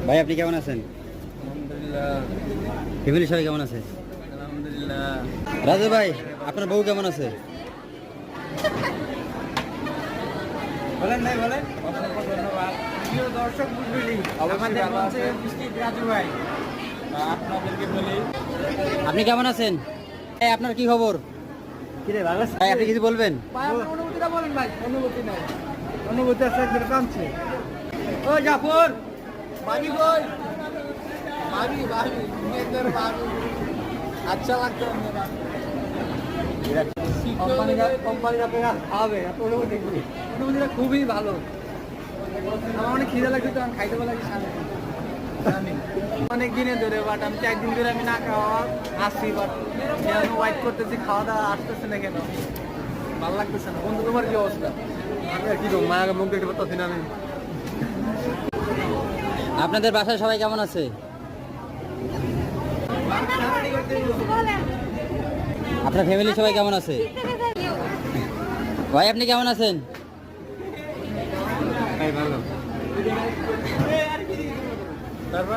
ভাই আপনি কেমন আছেন? আলহামদুলিল্লাহ। ফ্যামিলি সবাই কেমন আছে? আলহামদুলিল্লাহ। রাজু ভাই আপনার বউ কেমন আছে? বলেন ভাই বলেন। অসংখ্য ধন্যবাদ। প্রিয় দর্শক মণ্ডলী, আমাদের মঞ্চে উপস্থিত রাজু ভাই, আপনাদেরকে বলি আপনি কেমন আছেন? এই আপনার কি খবর? কিরে ভালো আছেন? ভাই আপনি কিছু বলবেন? ভাই আপনার অনুভূতিটা বলেন ভাই। অনুভূতি নাই, অনুভূতি আছে একদম কামছে। ও জাফর ভাবি কই? ভাবি ভাবি মেয়েদের ভাবি আচ্ছা লাগতো কোম্পানির আপনারা খাওয়াবে, আপনার অনুভূতি কি? অনুভূতিটা খুবই ভালো। আমার অনেক খিদে লাগছে তো আমি খাইতে পারলাম জানি অনেক দিনে ধরে, বাট আমি 4 দিন ধরে আমি না খাওয়া আসছি, বাট আমি ওয়াইট করতেছি, খাওয়া দাওয়া আসতেছে না কেন, ভালো লাগতেছে না। বন্ধু তোমার কি অবস্থা? আমি আর কি করবো, মায়ের মুখ দেখতে পাচ্ছি না আমি। আপনাদের বাসায় সবাই কেমন আছে? আপনার ফ্যামিলি সবাই কেমন আছে? ভাই আপনি কেমন আছেন? ভালো। তারপর